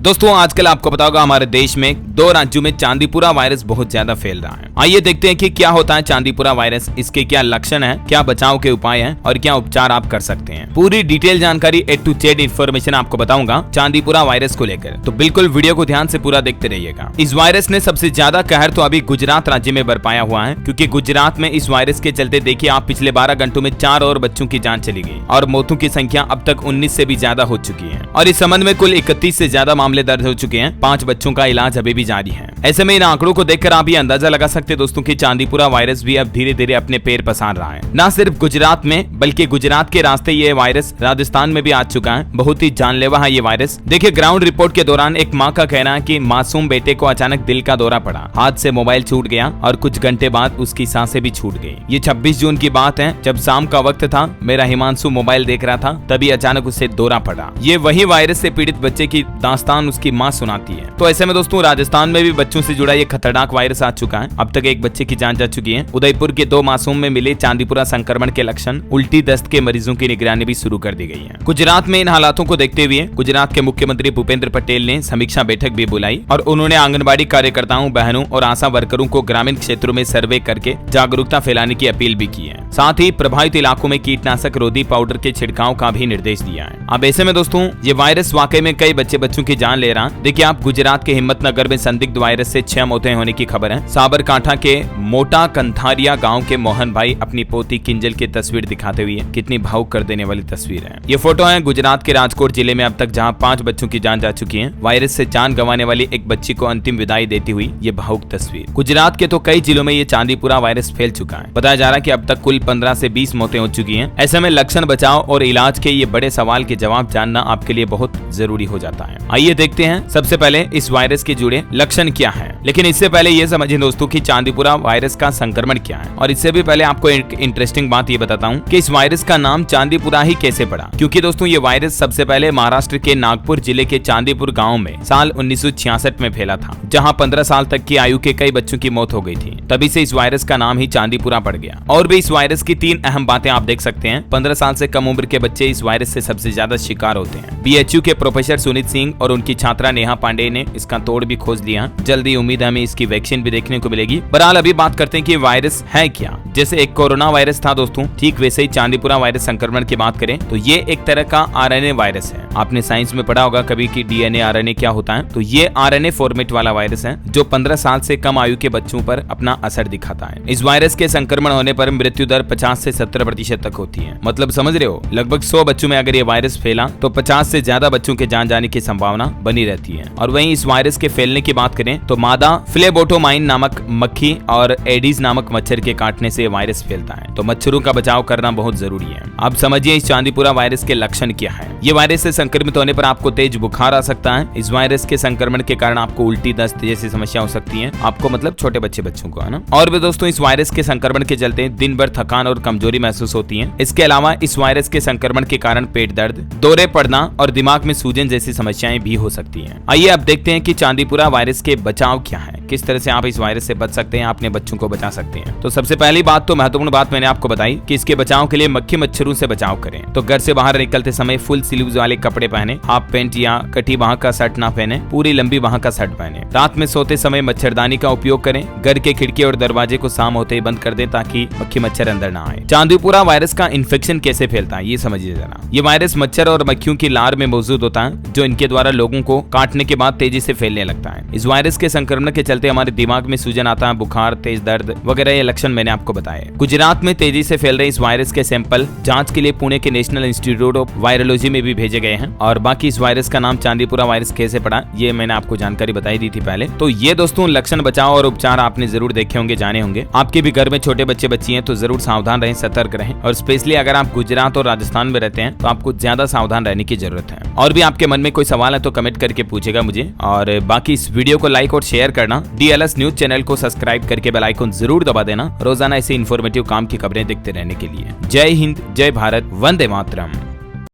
दोस्तों आजकल आपको पता होगा हमारे देश में 2 राज्यों में चांदीपुरा वायरस बहुत ज्यादा फैल रहा है। आइए देखते हैं कि क्या होता है चांदीपुरा वायरस, इसके क्या लक्षण हैं, क्या बचाव के उपाय हैं और क्या उपचार आप कर सकते हैं। पूरी डिटेल जानकारी A to Z इन्फॉर्मेशन आपको बताऊंगा चांदीपुरा वायरस को लेकर, तो बिल्कुल वीडियो को ध्यान से पूरा देखते रहिएगा। इस वायरस ने सबसे ज्यादा कहर तो अभी गुजरात राज्य में बरपाया हुआ है, क्योंकि गुजरात में इस वायरस के चलते देखिए आप पिछले 12 घंटों में 4 और बच्चों की जान चली गई और मौतों की संख्या अब तक 19 से भी ज्यादा हो चुकी है और इस संबंध में कुल 31 से ज्यादा मामले दर्ज हो चुके हैं। 5 बच्चों का इलाज अभी भी जारी है। ऐसे में इन आंकड़ों को देखकर आप ये अंदाजा लगा सकते हैं दोस्तों कि चांदीपुरा वायरस भी अब धीरे धीरे अपने पैर पसार रहा है। न सिर्फ गुजरात में बल्कि गुजरात के रास्ते ये वायरस राजस्थान में भी आ चुका है। बहुत ही जानलेवा है ये वायरस। देखिए ग्राउंड रिपोर्ट के दौरान एक माँ का कहना है कि मासूम बेटे को अचानक दिल का दौरा पड़ा, हाथ से मोबाइल छूट गया और कुछ घंटे बाद उसकी सांसें भी छूट गई। ये 26 जून की बात है, जब शाम का वक्त था, मेरा हिमांशु मोबाइल देख रहा था, तभी अचानक उसे दौरा पड़ा। ये वही वायरस से पीड़ित बच्चे की दास्तान उसकी माँ सुनाती है। तो ऐसे में दोस्तों राजस्थान में भी बच्चों से जुड़ा ये खतरनाक वायरस आ चुका है। अब तक एक बच्चे की जान जा चुकी है। उदयपुर के 2 मासूम में मिले चांदीपुरा संक्रमण के लक्षण, उल्टी दस्त के मरीजों की निगरानी भी शुरू कर दी गई है। गुजरात में इन हालातों को देखते हुए गुजरात के मुख्यमंत्री भूपेंद्र पटेल ने समीक्षा बैठक भी बुलाई और उन्होंने आंगनबाड़ी कार्यकर्ताओं, बहनों और आशा वर्करों को ग्रामीण क्षेत्रों में सर्वे करके जागरूकता फैलाने की अपील भी की है। साथ ही प्रभावित इलाकों में कीटनाशक रोधी पाउडर के छिड़काव का भी निर्देश दिया है। अब ऐसे में दोस्तों ये वायरस वाकई में कई बच्चों की जान ले रहा। देखिए आप गुजरात के हिम्मतनगर में संदिग्ध वायरस से 6 मौतें होने की खबर है। साबरकांठा के मोटा कंथारिया गांव के मोहन भाई अपनी पोती किंजल की तस्वीर दिखाते हुए, कितनी भावुक कर देने वाली तस्वीर है। ये फोटो है गुजरात के राजकोट जिले में अब तक जहां 5 बच्चों की जान जा चुकी है। वायरस से जान गंवाने वाली एक बच्ची को अंतिम विदाई देती हुई ये भावुक तस्वीर। गुजरात के तो कई जिलों में ये चांदीपुरा वायरस फैल चुका है। बताया जा रहा है कि अब तक कुल 15 से 20 मौतें हो चुकी हैं। ऐसे में लक्षण, बचाव और इलाज के ये बड़े सवाल के जवाब जानना आपके लिए बहुत जरूरी हो जाता है। आइए देखते हैं सबसे पहले इस वायरस के जुड़े लक्षण क्या है। लेकिन इससे पहले ये समझिए दोस्तों कि चांदीपुरा वायरस का संक्रमण क्या है। और इससे भी पहले आपको एक इंटरेस्टिंग बात ये बताता हूँ कि इस वायरस का नाम चांदीपुरा ही कैसे पड़ा। क्योंकि दोस्तों ये वायरस सबसे पहले महाराष्ट्र के नागपुर जिले के चांदीपुर गांव में साल 1966 में फैला था, जहां 15 साल तक की आयु के कई बच्चों की मौत हो गई थी। तभी से इस वायरस का नाम ही चांदीपुरा पड़ गया। और भी इस वायरस की 3 अहम बातें आप देख सकते हैं। 15 साल से कम उम्र के बच्चे इस वायरस से सबसे ज्यादा शिकार होते हैं। BHU के प्रोफेसर सुनीत सिंह और उनकी छात्रा नेहा पांडे ने इसका तोड़ भी खोज लिया। जल्दी उम्मीद है हमें इसकी वैक्सीन भी देखने को मिलेगी। बहरहाल अभी बात करते हैं कि वायरस है क्या। जैसे एक कोरोना वायरस था दोस्तों, ठीक वैसे ही चांदीपुरा वायरस संक्रमण की बात करें तो ये एक तरह का RNA वायरस है। आपने साइंस में पढ़ा होगा कभी कि DNA RNA क्या होता है। तो ये RNA फॉर्मेट वाला वायरस है जो 15 साल से कम आयु के बच्चों पर अपना असर दिखाता है। इस वायरस के संक्रमण होने पर मृत्यु दर 50 से 70% तक होती है। मतलब समझ रहे हो, लगभग 100 बच्चों में अगर ये वायरस फैला तो 50 से ज्यादा बच्चों के जान जाने की संभावना बनी रहती है। और वहीं इस वायरस के फैलने की बात करें तो मादा फ्लेबोटोमाइन नामक मक्खी और एडीज नामक मच्छर के काटने से वायरस फैलता है। तो मच्छरों का बचाव करना बहुत जरूरी है। अब समझिए इस चांदीपुरा वायरस के लक्षण क्या है। ये वायरस से संक्रमित होने पर आपको तेज बुखार आ सकता है। इस वायरस के संक्रमण के कारण आपको उल्टी, दस्त जैसी समस्या हो सकती है। आपको मतलब छोटे बच्चों को, है ना। और भी दोस्तों इस वायरस के संक्रमण के चलते दिन भर थकान और कमजोरी महसूस होती है। इसके अलावा इस वायरस के संक्रमण के कारण पेट दर्द, दौरे पड़ना और दिमाग में सूजन जैसी समस्याएं भी हो सकती हैं। आइए अब देखते हैं कि चांदीपुरा वायरस के बचाव क्या है, किस तरह से आप इस वायरस से बच सकते हैं, अपने बच्चों को बचा सकते हैं। तो सबसे पहली बात, तो महत्वपूर्ण बात मैंने आपको बताई कि इसके बचाव के लिए मक्खी मच्छरों से बचाव करें। तो घर से बाहर निकलते समय फुल स्लीव्स वाले कपड़े पहने, हाफ पैंट या कटी बाह का शर्ट ना पहने, पूरी लंबी बाह का शर्ट पहने। रात में सोते समय मच्छरदानी का उपयोग करें। घर के खिड़की और दरवाजे को शाम होते ही बंद कर दें ताकि मक्खी मच्छर अंदर ना आए। चांदीपुरा वायरस का इन्फेक्शन कैसे फैलता है ये समझिए जरा। ये वायरस मच्छर और मक्खियों की लार में मौजूद होता है, जो इनके द्वारा लोगों को काटने के बाद तेजी से फैलने लगता है। इस वायरस के संक्रमण के चलते हमारे दिमाग में सूजन आता है, बुखार, तेज दर्द वगैरह ये लक्षण मैंने आपको बताए। गुजरात में तेजी से फैल रहे इस वायरस के सैंपल जांच के लिए पुणे के नेशनल इंस्टीट्यूट ऑफ वायरोलॉजी में भी भेजे गए हैं। और बाकी इस वायरस का नाम चांदीपुरा वायरस कैसे पड़ा ये मैंने आपको जानकारी बताई दी थी पहले। तो ये दोस्तों लक्षण, बचाव और उपचार आपने जरूर देखे होंगे, जाने होंगे। आपके भी घर में छोटे बच्ची हैं तो जरूर सावधान रहें, सतर्क रहें। और स्पेशली अगर आप गुजरात और राजस्थान में रहते हैं तो आपको ज्यादा सावधान रहने की जरूरत है। और भी आपके मन में कोई सवाल है तो कमेंट करके पूछेगा मुझे। और बाकी इस वीडियो को लाइक और शेयर करना, DLS न्यूज चैनल को सब्सक्राइब करके बेल आइकन जरूर दबा देना, रोजाना ऐसे इन्फॉर्मेटिव काम की खबरें देखते रहने के लिए। जय हिंद, जय भारत, वंदे मातरम।